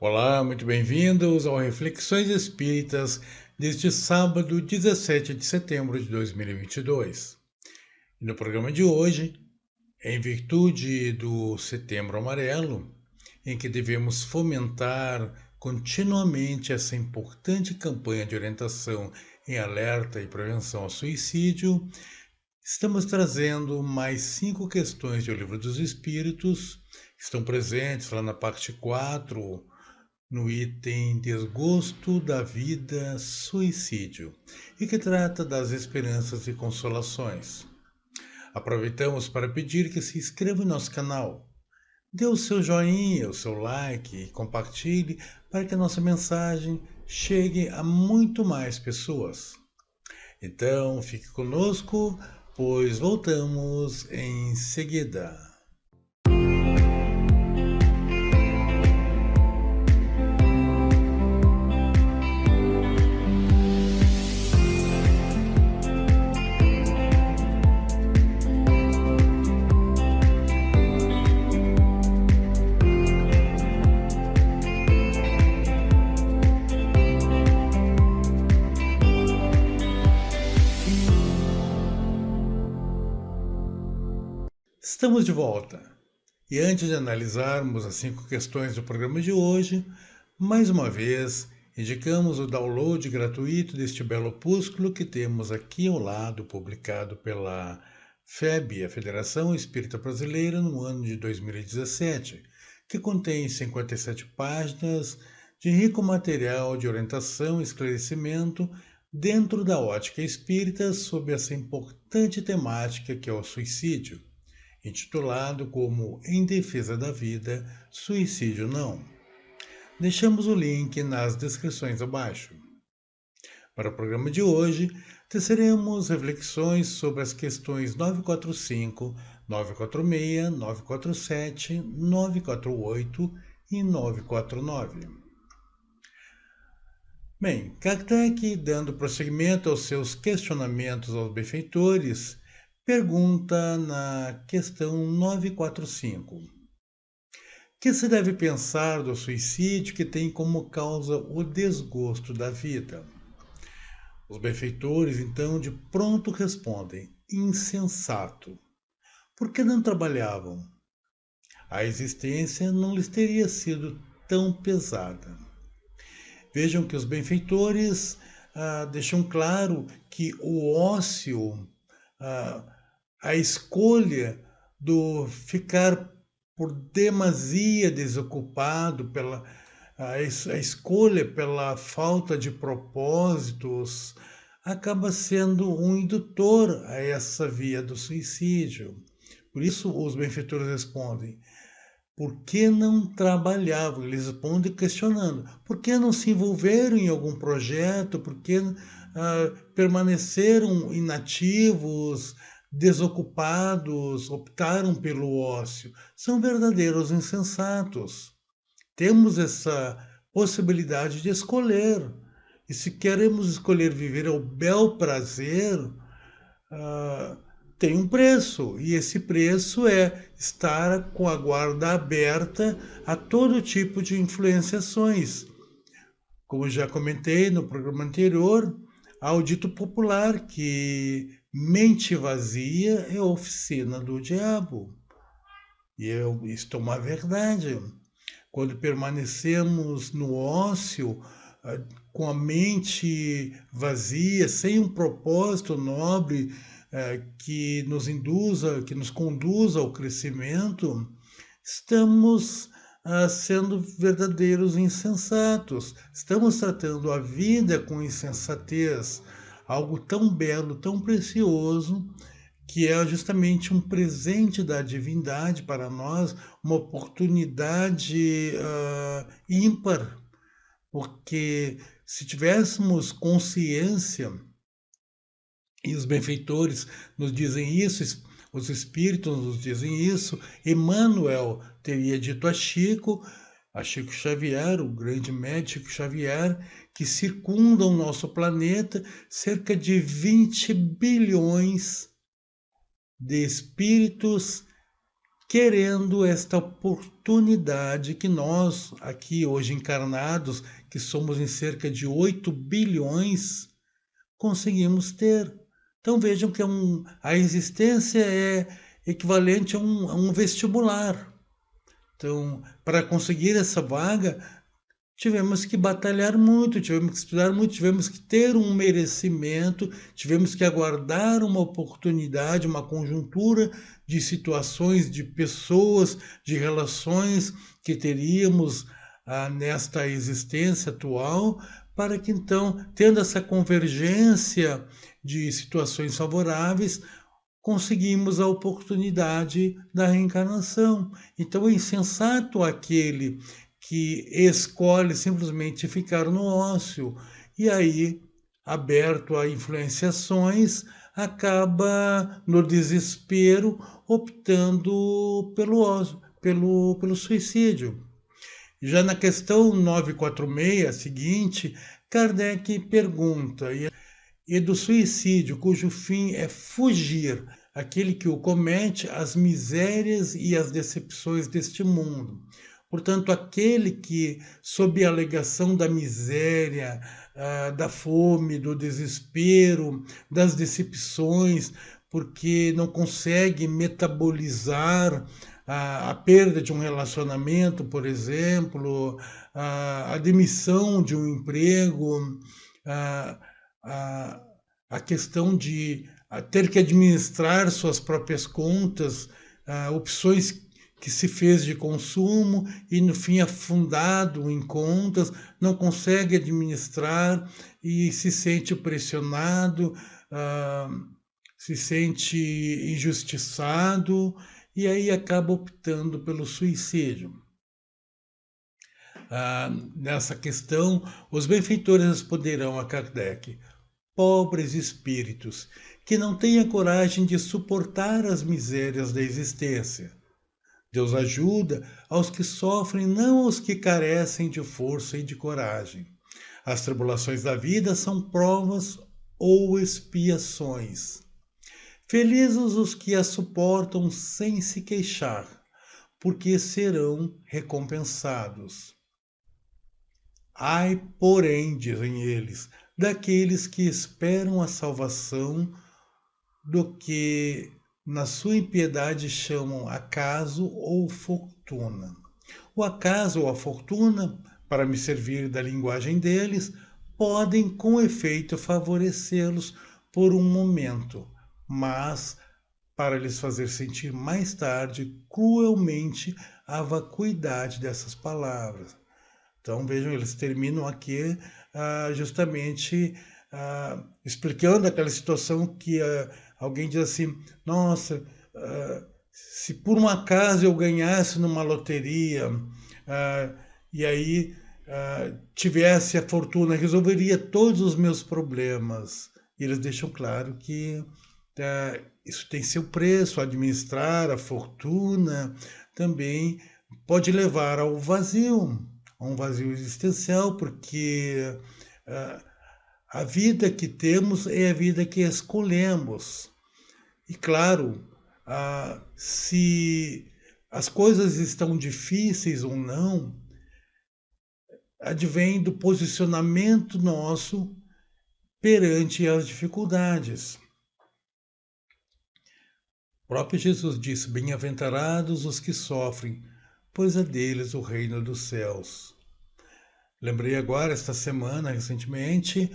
Olá, muito bem-vindos ao Reflexões Espíritas deste sábado, 17 de setembro de 2022. E no programa de hoje, em virtude do Setembro Amarelo, em que devemos fomentar continuamente essa importante campanha de orientação em alerta e prevenção ao suicídio, estamos trazendo mais 5 questões do Livro dos Espíritos, que estão presentes lá na parte 4, no item Desgosto da Vida, Suicídio, e que trata das esperanças e consolações. Aproveitamos para pedir que se inscreva em nosso canal, dê o seu joinha, o seu like e compartilhe para que a nossa mensagem chegue a muito mais pessoas. Então, fique conosco, pois voltamos em seguida. Estamos de volta. E antes de analisarmos as 5 questões do programa de hoje, mais uma vez, indicamos o download gratuito deste belo opúsculo que temos aqui ao lado, publicado pela FEB, a Federação Espírita Brasileira, no ano de 2017, que contém 57 páginas de rico material de orientação e esclarecimento dentro da ótica espírita sobre essa importante temática que é o suicídio, intitulado como Em Defesa da Vida, Suicídio Não. Deixamos o link nas descrições abaixo. Para o programa de hoje, teceremos reflexões sobre as questões 945, 946, 947, 948 e 949. Bem, Kardec, dando prosseguimento aos seus questionamentos aos benfeitores, pergunta na questão 945. Que se deve pensar do suicídio que tem como causa o desgosto da vida? Os benfeitores, então, de pronto respondem: insensato. Por que não trabalhavam? A existência não lhes teria sido tão pesada. Vejam que os benfeitores deixam claro que o ócio, a escolha do ficar por demasia desocupado, a escolha pela falta de propósitos, acaba sendo um indutor a essa via do suicídio. Por isso os benfeitores respondem: por que não trabalhavam? Eles respondem questionando. Por que não se envolveram em algum projeto? Por que permaneceram inativos, desocupados, optaram pelo ócio? São verdadeiros insensatos. Temos essa possibilidade de escolher. E se queremos escolher viver ao bel prazer, tem um preço, e esse preço é estar com a guarda aberta a todo tipo de influenciações. Como já comentei no programa anterior, há o dito popular que mente vazia é oficina do diabo. E isto é uma verdade. Quando permanecemos no ócio, com a mente vazia, sem um propósito nobre, que nos conduza ao crescimento, estamos sendo verdadeiros insensatos. Estamos tratando a vida com insensatez, algo tão belo, tão precioso, que é justamente um presente da divindade para nós, uma oportunidade ímpar, porque se tivéssemos consciência, e os benfeitores nos dizem isso, os espíritos nos dizem isso, Emmanuel teria dito a Chico Xavier, o grande médico Xavier, que circunda o nosso planeta, cerca de 20 bilhões de espíritos querendo esta oportunidade que nós, aqui hoje encarnados, que somos em cerca de 8 bilhões, conseguimos ter. Então vejam que a existência é equivalente a um vestibular. Então, para conseguir essa vaga, tivemos que batalhar muito, tivemos que estudar muito, tivemos que ter um merecimento, tivemos que aguardar uma oportunidade, uma conjuntura de situações, de pessoas, de relações que teríamos nesta existência atual, para que então, tendo essa convergência de situações favoráveis, conseguimos a oportunidade da reencarnação. Então é insensato aquele que escolhe simplesmente ficar no ócio e aí, aberto a influenciações, acaba no desespero optando pelo ócio, pelo suicídio. Já na questão 946 seguinte, Kardec pergunta: e do suicídio, cujo fim é fugir, aquele que o comete, as misérias e as decepções deste mundo. Portanto, aquele que, sob a alegação da miséria, da fome, do desespero, das decepções, porque não consegue metabolizar a perda de um relacionamento, por exemplo, a demissão de um emprego, a, a, a questão de ter que administrar suas próprias contas, opções que se fez de consumo e no fim afundado em contas, não consegue administrar e se sente pressionado, se sente injustiçado e aí acaba optando pelo suicídio. Nessa questão, os benfeitores responderão a Kardec: pobres espíritos, que não têm a coragem de suportar as misérias da existência. Deus ajuda aos que sofrem, não aos que carecem de força e de coragem. As tribulações da vida são provas ou expiações. Felizes os que as suportam sem se queixar, porque serão recompensados. Ai, porém, dizem eles, daqueles que esperam a salvação do que na sua impiedade chamam acaso ou fortuna. O acaso ou a fortuna, para me servir da linguagem deles, podem com efeito favorecê-los por um momento, mas para lhes fazer sentir mais tarde cruelmente a vacuidade dessas palavras. Então vejam, eles terminam aqui justamente explicando aquela situação que alguém diz assim: nossa, se por um acaso eu ganhasse numa loteria e aí tivesse a fortuna, resolveria todos os meus problemas. E eles deixam claro que isso tem seu preço, administrar a fortuna também pode levar ao vazio, a um vazio existencial, porque a vida que temos é a vida que escolhemos. E claro, se as coisas estão difíceis ou não, advém do posicionamento nosso perante as dificuldades. O próprio Jesus disse: bem-aventurados os que sofrem, pois é deles o reino dos céus. Lembrei agora, esta semana, recentemente,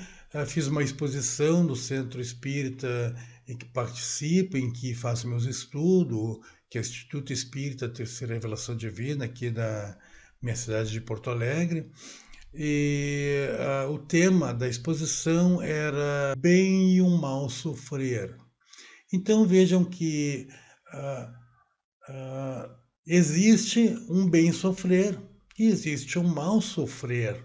fiz uma exposição no Centro Espírita em que participo, em que faço meus estudos, que é o Instituto Espírita Terceira Revelação Divina, aqui da minha cidade de Porto Alegre. E o tema da exposição era Bem e o Mal Sofrer. Então vejam que existe um bem sofrer e existe um mal sofrer.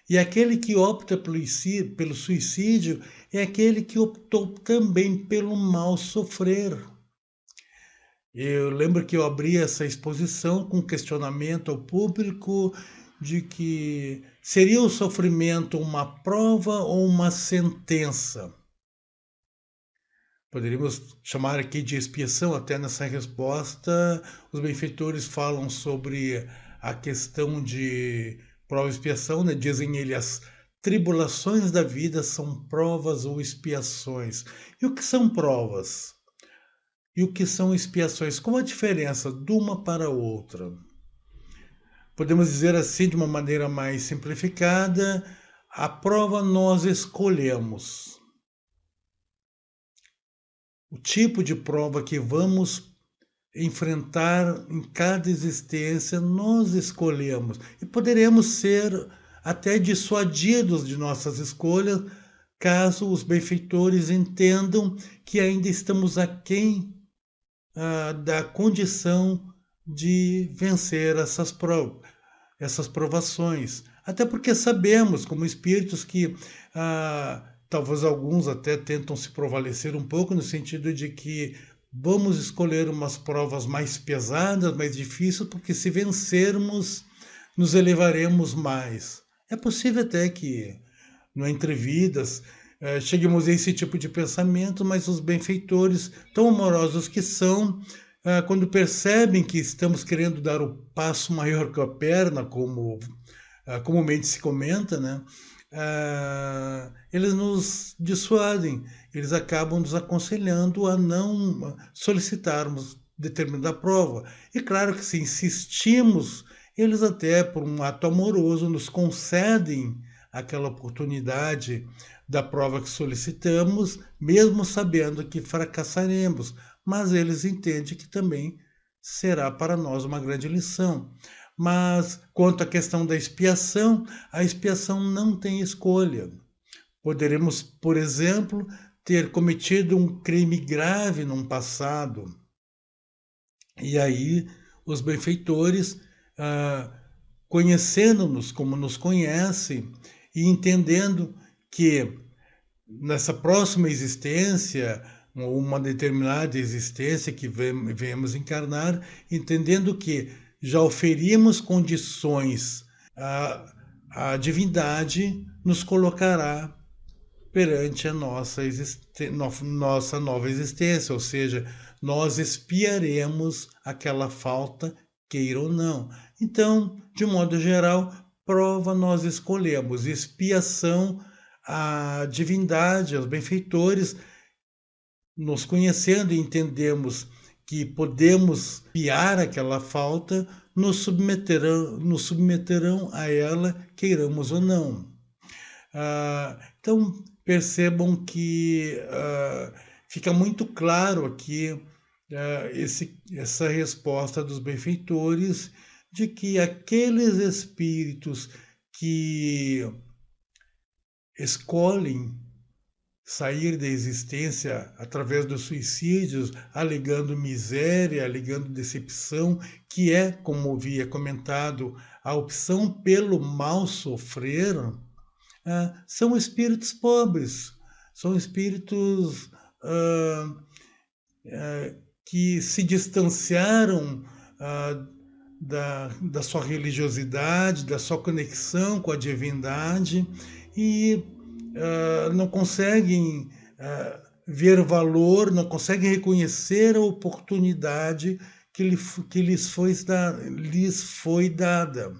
E aquele que opta pelo suicídio é aquele que optou também pelo mal sofrer. Eu lembro que eu abri essa exposição com questionamento ao público de que seria o sofrimento uma prova ou uma sentença? poderíamos chamar aqui de expiação. Até nessa resposta, os benfeitores falam sobre a questão de prova e expiação, né? Dizem eles, as tribulações da vida são provas ou expiações. E o que são provas? E o que são expiações? Qual a diferença de uma para a outra? Podemos dizer assim, de uma maneira mais simplificada, a prova nós escolhemos. O tipo de prova que vamos enfrentar em cada existência, nós escolhemos. E poderemos ser até dissuadidos de nossas escolhas, caso os benfeitores entendam que ainda estamos aquém da condição de vencer essas provações. Até porque sabemos, como espíritos, que talvez alguns até tentam se prevalecer um pouco, no sentido de que vamos escolher umas provas mais pesadas, mais difíceis, porque se vencermos, nos elevaremos mais. É possível até que, no Entre Vidas, cheguemos a esse tipo de pensamento, mas os benfeitores, tão amorosos que são, quando percebem que estamos querendo dar o passo maior que a perna, como comumente se comenta, né? Eles nos dissuadem, eles acabam nos aconselhando a não solicitarmos determinada prova. E claro que se insistimos, eles até por um ato amoroso nos concedem aquela oportunidade da prova que solicitamos, mesmo sabendo que fracassaremos, mas eles entendem que também será para nós uma grande lição. Mas quanto à questão da expiação, a expiação não tem escolha. Poderemos, por exemplo, ter cometido um crime grave num passado. E aí os benfeitores, conhecendo-nos como nos conhecem e entendendo que nessa próxima existência, uma determinada existência que venhamos encarnar, entendendo que já oferimos condições, a divindade nos colocará perante a nossa nova existência, ou seja, nós expiaremos aquela falta, queira ou não. Então, de modo geral, prova nós escolhemos, expiação a divindade, os benfeitores, nos conhecendo e entendemos que podemos piar aquela falta, nos submeterão a ela, queiramos ou não. Então, percebam que fica muito claro aqui essa resposta dos benfeitores de que aqueles espíritos que escolhem sair da existência através dos suicídios, alegando miséria, alegando decepção, que é, como havia comentado, a opção pelo mal sofrer, são espíritos pobres, são espíritos que se distanciaram da sua religiosidade, da sua conexão com a divindade e não conseguem ver valor, não conseguem reconhecer a oportunidade que lhes foi dada.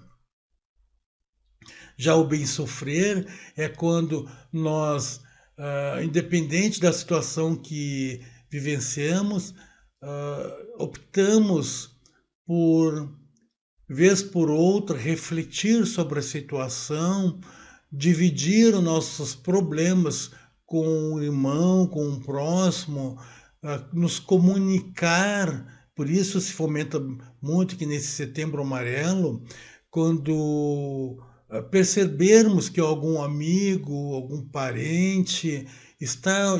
Já o bem sofrer é quando nós, independente da situação que vivenciamos, optamos por, vez por outra, refletir sobre a situação, dividir os nossos problemas com o irmão, com o próximo, nos comunicar. Por isso se fomenta muito que nesse Setembro Amarelo, quando percebermos que algum amigo, algum parente está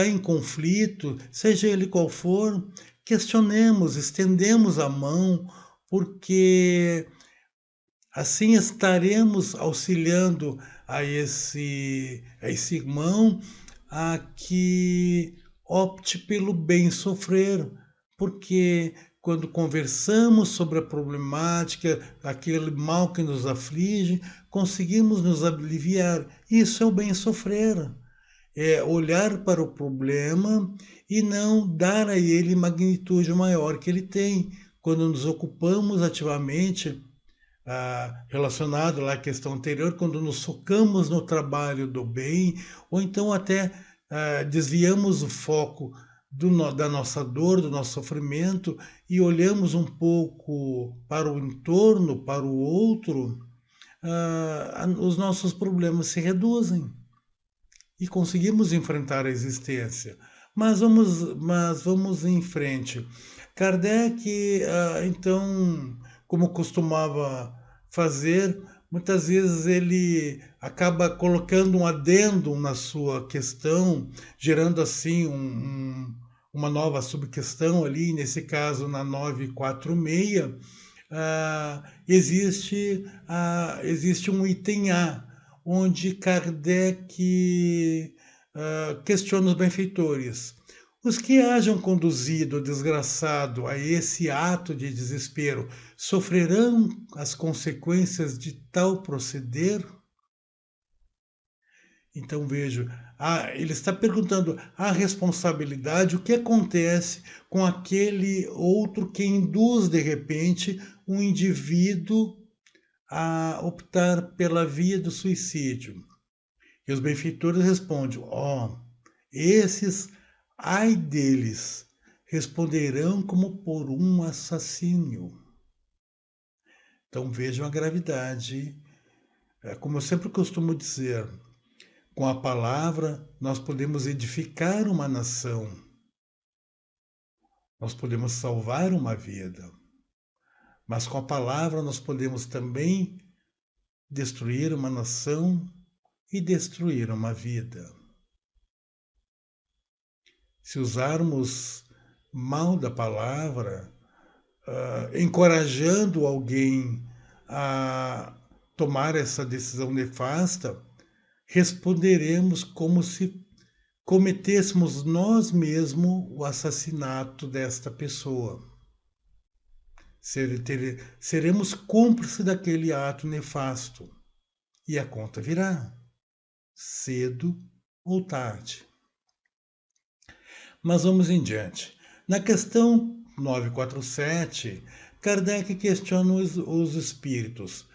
em conflito, seja ele qual for, questionemos, estendemos a mão, porque assim estaremos auxiliando a esse irmão a que opte pelo bem sofrer, porque quando conversamos sobre a problemática, aquele mal que nos aflige, conseguimos nos aliviar. Isso é o bem sofrer. é olhar para o problema e não dar a ele magnitude maior que ele tem. Quando nos ocupamos ativamente, relacionado lá à questão anterior, quando nos focamos no trabalho do bem, ou então até desviamos o foco da nossa dor, do nosso sofrimento e olhamos um pouco para o entorno, para o outro, os nossos problemas se reduzem e conseguimos enfrentar a existência. Mas vamos em frente. Kardec, então, como costumava fazer, muitas vezes ele acaba colocando um adendo na sua questão, gerando assim uma nova subquestão ali, nesse caso na 946, existe um item A, onde Kardec questiona os benfeitores. Os que hajam conduzido o desgraçado a esse ato de desespero sofrerão as consequências de tal proceder? Então vejo, ele está perguntando a responsabilidade, o que acontece com aquele outro que induz de repente um indivíduo a optar pela via do suicídio. E os benfeitores respondem: esses, ai deles, responderão como por um assassínio. Então vejam a gravidade. Como eu sempre costumo dizer, com a palavra nós podemos edificar uma nação, nós podemos salvar uma vida, mas com a palavra nós podemos também destruir uma nação e destruir uma vida. Se usarmos mal da palavra, encorajando alguém a tomar essa decisão nefasta, responderemos como se cometêssemos nós mesmos o assassinato desta pessoa. Seremos cúmplices daquele ato nefasto. E a conta virá, cedo ou tarde. Mas vamos em diante. Na questão 947, Kardec questiona os espíritos.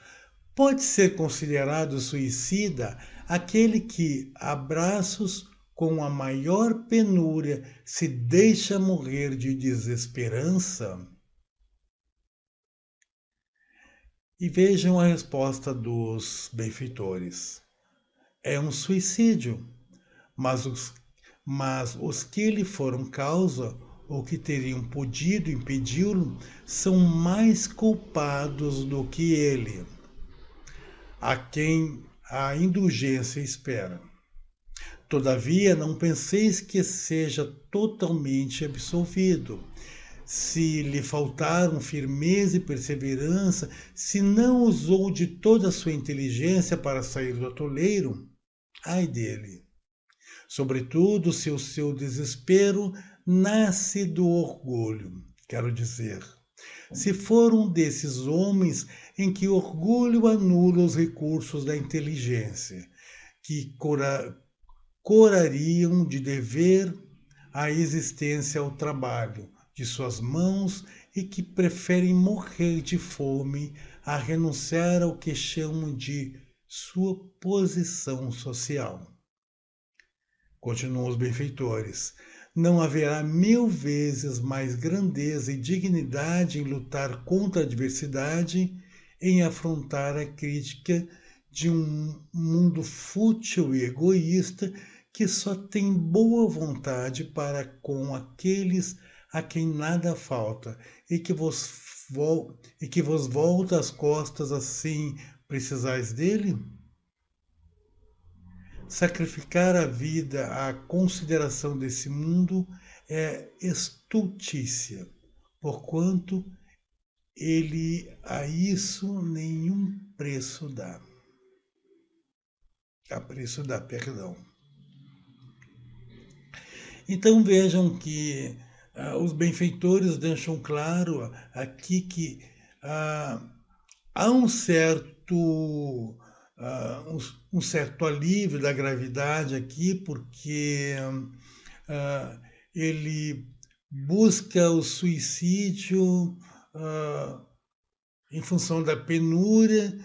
Pode ser considerado suicida aquele que, a braços com a maior penúria, se deixa morrer de desesperança? E vejam a resposta dos benfeitores. É um suicídio, mas os que lhe foram causa ou que teriam podido impedi-lo são mais culpados do que ele, a quem a indulgência espera. Todavia, não penseis que seja totalmente absolvido. Se lhe faltaram firmeza e perseverança, se não usou de toda a sua inteligência para sair do atoleiro, ai dele. Sobretudo, se o seu desespero nasce do orgulho. Quero dizer, se for um desses homens em que o orgulho anula os recursos da inteligência, que corariam de dever a existência ao trabalho de suas mãos e que preferem morrer de fome a renunciar ao que chamam de sua posição social. Continuam os benfeitores. Não haverá 1000 vezes mais grandeza e dignidade em lutar contra a adversidade, em afrontar a crítica de um mundo fútil e egoísta que só tem boa vontade para com aqueles a quem nada falta e que vos volta as costas assim precisais dele? Sacrificar a vida à consideração desse mundo é estultícia, porquanto ele a isso nenhum preço dá. A preço dá, perdão. Então vejam que os benfeitores deixam claro aqui que há um certo um certo alívio da gravidade aqui, porque ah, ele busca o suicídio em função da penúria,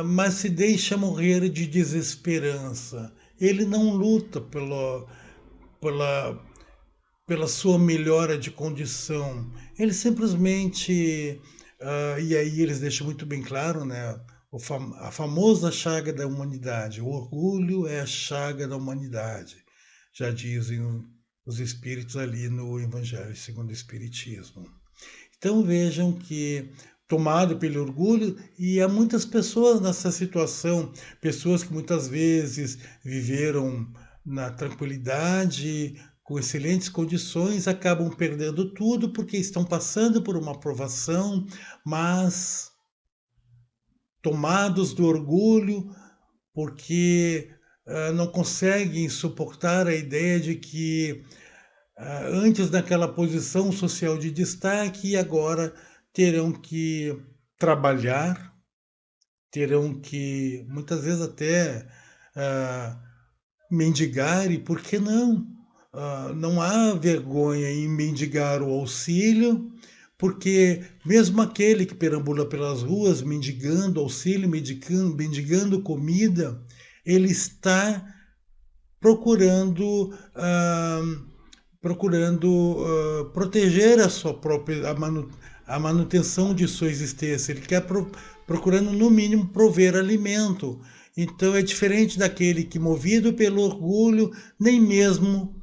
mas se deixa morrer de desesperança. Ele não luta pela, pela sua melhora de condição. Ele simplesmente, e aí eles deixam muito bem claro, né? A famosa chaga da humanidade. O orgulho é a chaga da humanidade, já dizem os espíritos ali no Evangelho segundo o Espiritismo. Então vejam que, tomado pelo orgulho, e há muitas pessoas nessa situação, pessoas que muitas vezes viveram na tranquilidade, com excelentes condições, acabam perdendo tudo porque estão passando por uma provação, mas tomados do orgulho, porque não conseguem suportar a ideia de que antes daquela posição social de destaque e agora terão que trabalhar, terão que muitas vezes até mendigar, e por que não? Não há vergonha em mendigar o auxílio, porque mesmo aquele que perambula pelas ruas mendigando auxílio, mendigando comida, ele está procurando proteger a sua própria a manutenção de sua existência. Ele quer procurando no mínimo prover alimento. Então é diferente daquele que, movido pelo orgulho, nem mesmo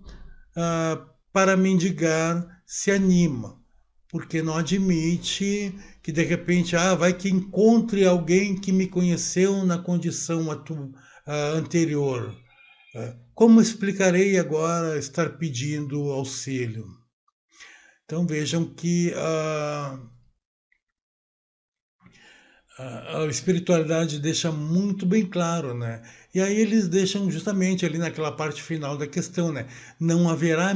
para mendigar se anima, porque não admite que de repente vai que encontre alguém que me conheceu na condição anterior. Como explicarei agora estar pedindo auxílio? Então vejam que a espiritualidade deixa muito bem claro, né? E aí eles deixam justamente ali naquela parte final da questão, né? Não haverá,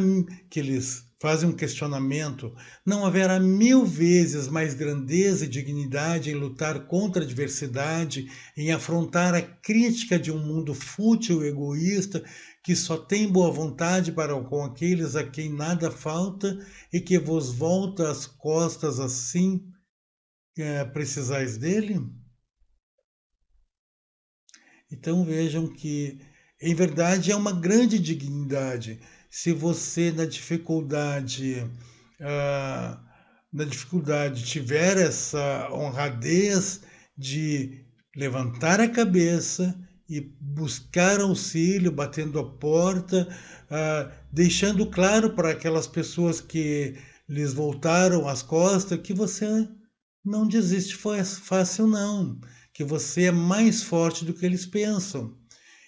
que eles fazem um questionamento, não haverá 1000 vezes mais grandeza e dignidade em lutar contra a adversidade, em afrontar a crítica de um mundo fútil e egoísta, que só tem boa vontade para com aqueles a quem nada falta e que vos volta as costas assim precisais dele? Então vejam que, em verdade, é uma grande dignidade. Se você ah, na dificuldade tiver essa honradez de levantar a cabeça e buscar auxílio, batendo a porta, deixando claro para aquelas pessoas que lhes voltaram as costas que você não desiste fácil, não. Que você é mais forte do que eles pensam.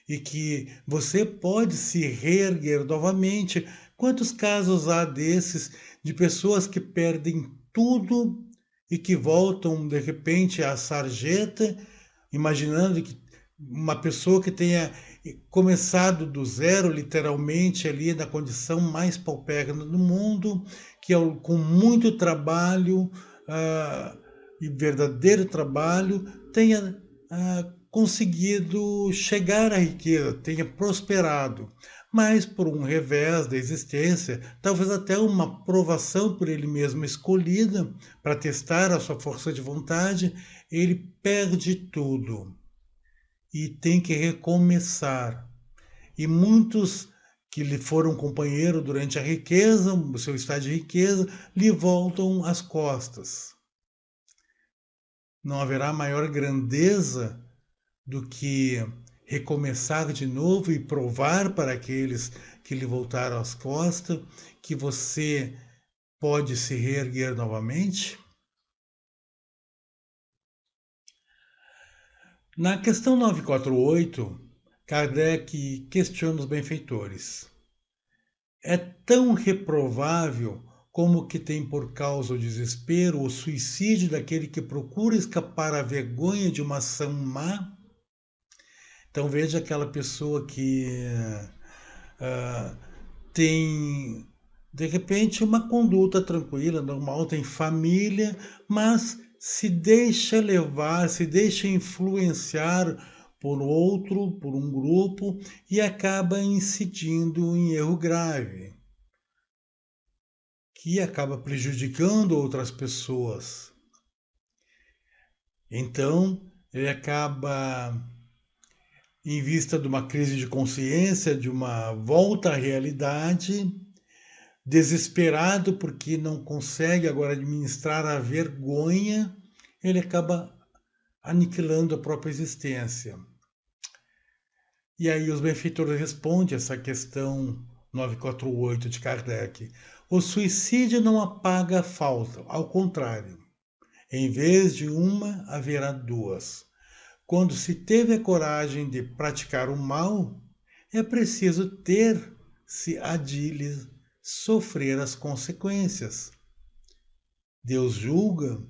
E que você pode se reerguer novamente. Quantos casos há desses de pessoas que perdem tudo e que voltam de repente à sarjeta, imaginando que uma pessoa que tenha começado do zero, literalmente, ali na condição mais paupérrima do mundo, que com muito trabalho, e verdadeiro trabalho, tenha conseguido chegar à riqueza, tenha prosperado, mas por um revés da existência, talvez até uma provação por ele mesmo escolhida para testar a sua força de vontade, ele perde tudo e tem que recomeçar. E muitos que lhe foram companheiro durante a riqueza, o seu estado de riqueza, lhe voltam as costas. Não haverá maior grandeza do que recomeçar de novo e provar para aqueles que lhe voltaram as costas que você pode se reerguer novamente? Na questão 948, Kardec questiona os benfeitores. É tão reprovável como o que tem por causa o desespero, o suicídio daquele que procura escapar à vergonha de uma ação má? Então veja aquela pessoa que tem, de repente, uma conduta tranquila, normal, tem família, mas se deixa levar, se deixa influenciar por outro, por um grupo, e acaba incidindo em erro grave, que acaba prejudicando outras pessoas. Então, ele acaba, em vista de uma crise de consciência, de uma volta à realidade, desesperado porque não consegue agora administrar a vergonha, ele acaba aniquilando a própria existência. E aí os benfeitores respondem essa questão 948 de Kardec. O suicídio não apaga a falta, ao contrário. Em vez de uma, haverá duas. Quando se teve a coragem de praticar o mal, é preciso ter-se a de sofrer as consequências. Deus julga,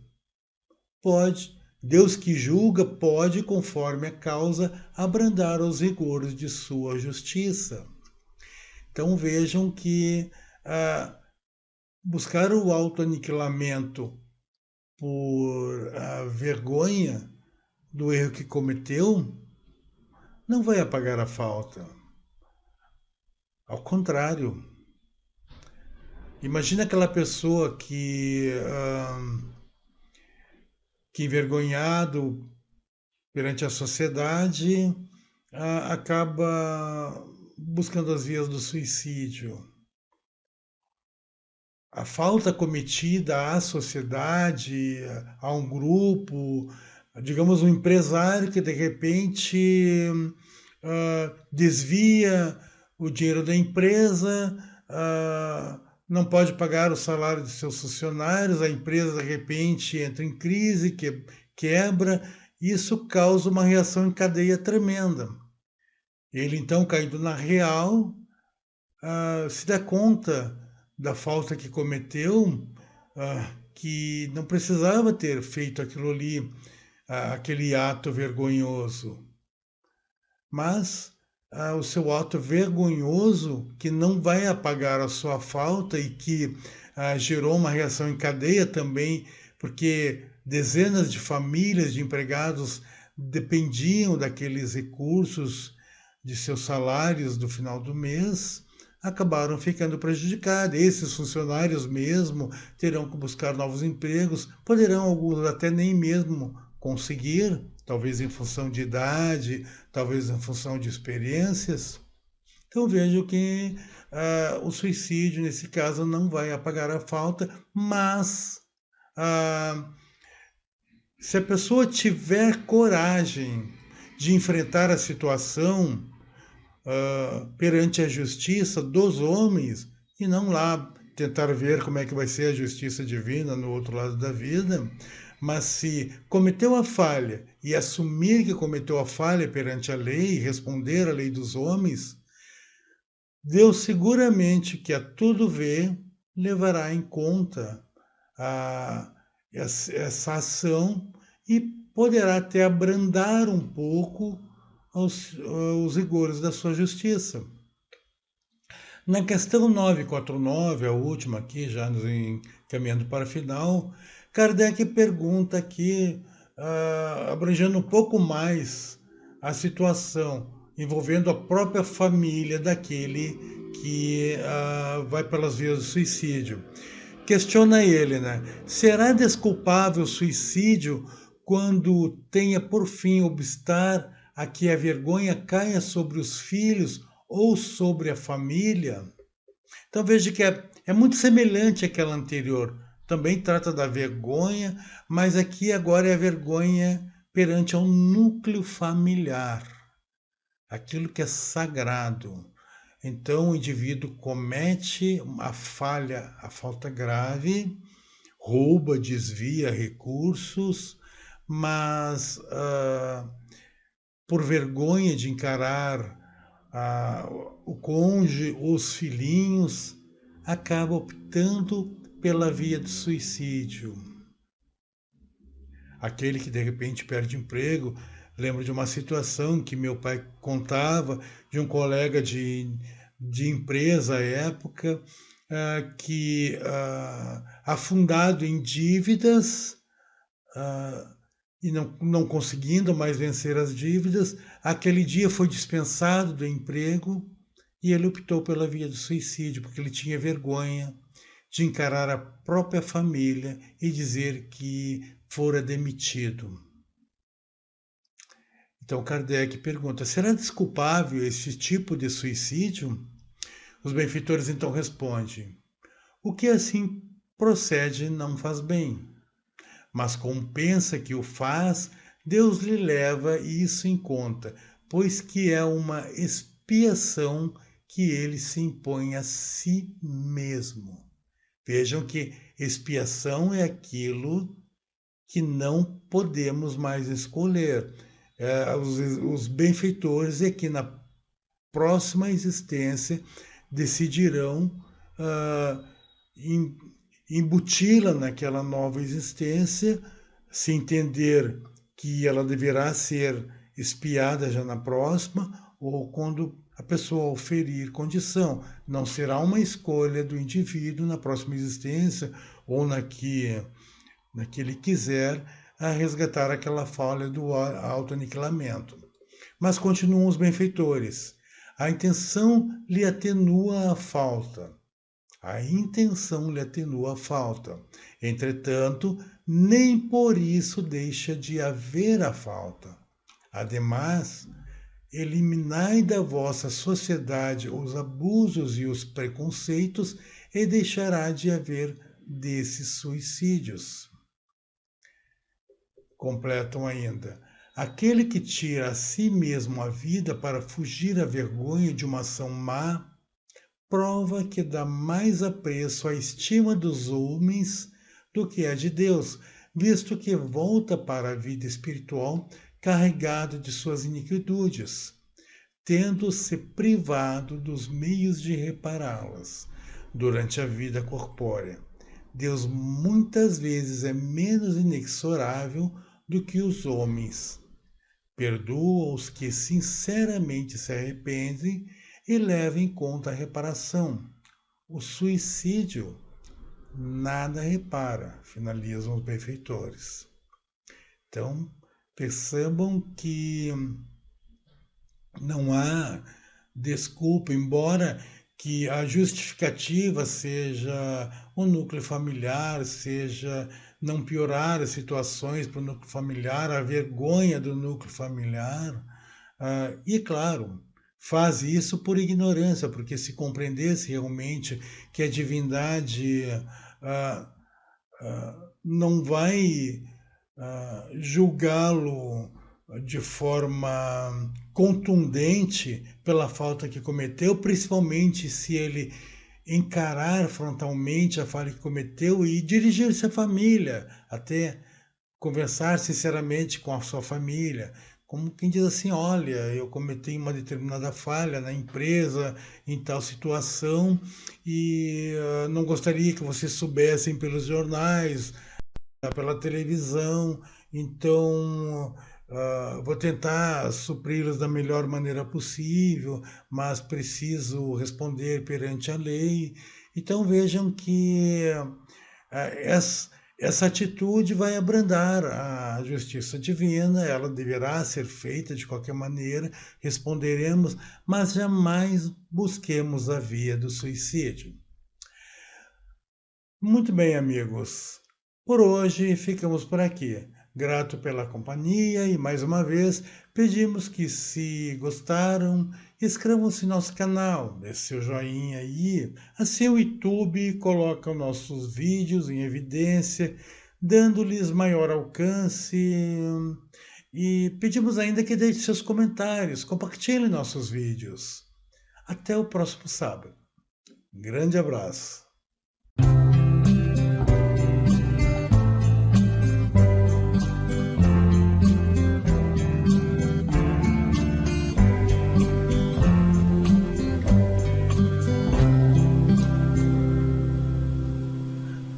pode, Deus que julga pode, conforme a causa, abrandar os rigores de sua justiça. Então vejam que buscar o autoaniquilamento por vergonha do erro que cometeu não vai apagar a falta. Ao contrário, imagina aquela pessoa que envergonhado perante a sociedade, acaba buscando as vias do suicídio. A falta cometida à sociedade, a um grupo, digamos, um empresário que de repente desvia o dinheiro da empresa, não pode pagar o salário de seus funcionários, a empresa de repente entra em crise, quebra, isso causa uma reação em cadeia tremenda. Ele então, caindo na real, se dá conta da falta que cometeu, que não precisava ter feito aquilo ali, aquele ato vergonhoso. Mas o seu ato vergonhoso, que não vai apagar a sua falta e que gerou uma reação em cadeia também, porque dezenas de famílias de empregados dependiam daqueles recursos de seus salários do final do mês, acabaram ficando prejudicados. Esses funcionários mesmo terão que buscar novos empregos, poderão alguns até nem mesmo conseguir, talvez em função de idade, talvez em função de experiências. Então vejo que o suicídio, nesse caso, não vai apagar a falta, mas se a pessoa tiver coragem de enfrentar a situação perante a justiça dos homens e não lá tentar ver como é que vai ser a justiça divina no outro lado da vida, mas se cometeu a falha e assumir que cometeu a falha perante a lei, responder à lei dos homens, Deus seguramente que a tudo vê levará em conta essa ação e poderá até abrandar um pouco os rigores da sua justiça. Na questão 949, a última aqui, já nos encaminhando para o final, Kardec pergunta aqui, abrangendo um pouco mais a situação, envolvendo a própria família daquele que vai pelas vias do suicídio. Questiona ele, né? Será desculpável o suicídio quando tenha por fim obstar a que a vergonha caia sobre os filhos ou sobre a família? Então veja que é muito semelhante àquela anterior. Também trata da vergonha, mas aqui agora é a vergonha perante ao núcleo familiar, aquilo que é sagrado. Então o indivíduo comete a falha, a falta grave, rouba, desvia recursos, mas por vergonha de encarar o cônjuge, os filhinhos, acaba optando pela via do suicídio. Aquele que de repente perde emprego, lembro de uma situação que meu pai contava de um colega de empresa à época, que afundado em dívidas, e não conseguindo mais vencer as dívidas, aquele dia foi dispensado do emprego e ele optou pela via do suicídio, porque ele tinha vergonha de encarar a própria família e dizer que fora demitido. Então Kardec pergunta: será desculpável esse tipo de suicídio? Os benfeitores então respondem: o que assim procede não faz bem, mas como pensa que o faz, Deus lhe leva isso em conta, pois que é uma expiação que ele se impõe a si mesmo. Vejam que expiação é aquilo que não podemos mais escolher. Os benfeitores é que na próxima existência decidirão embuti-la naquela nova existência, se entender que ela deverá ser expiada já na próxima, ou quando a pessoa oferir condição. Não será uma escolha do indivíduo na próxima existência ou na que ele quiser a resgatar aquela falha do autoaniquilamento. Mas continuam os benfeitores. A intenção lhe atenua a falta. A intenção lhe atenua a falta. Entretanto, nem por isso deixa de haver a falta. Ademais, eliminai da vossa sociedade os abusos e os preconceitos e deixará de haver desses suicídios. Completam ainda: aquele que tira a si mesmo a vida para fugir à vergonha de uma ação má, prova que dá mais apreço à estima dos homens do que a de Deus, visto que volta para a vida espiritual carregado de suas iniquitudes, tendo-se privado dos meios de repará-las durante a vida corpórea. Deus muitas vezes é menos inexorável do que os homens. Perdoa os que sinceramente se arrependem e leva em conta a reparação. O suicídio nada repara, finalizam os benfeitores. Então, percebam que não há desculpa, embora que a justificativa seja o núcleo familiar, seja não piorar as situações para o núcleo familiar, a vergonha do núcleo familiar. E, claro, faz isso por ignorância, porque se compreendesse realmente que a divindade não vai julgá-lo de forma contundente pela falta que cometeu, principalmente se ele encarar frontalmente a falha que cometeu e dirigir-se à família, até conversar sinceramente com a sua família, como quem diz assim: olha, eu cometi uma determinada falha na empresa, em tal situação, e não gostaria que vocês soubessem pelos jornais, pela televisão, então vou tentar supri-los da melhor maneira possível, mas preciso responder perante a lei. Então vejam que essa atitude vai abrandar a justiça divina, ela deverá ser feita de qualquer maneira, responderemos, mas jamais busquemos a via do suicídio. Muito bem, amigos. Por hoje ficamos por aqui. Grato pela companhia e mais uma vez pedimos que, se gostaram, inscrevam-se no nosso canal, dê seu joinha aí, assim o YouTube coloca os nossos vídeos em evidência, dando-lhes maior alcance. E pedimos ainda que deixe seus comentários, compartilhe nossos vídeos. Até o próximo sábado. Grande abraço.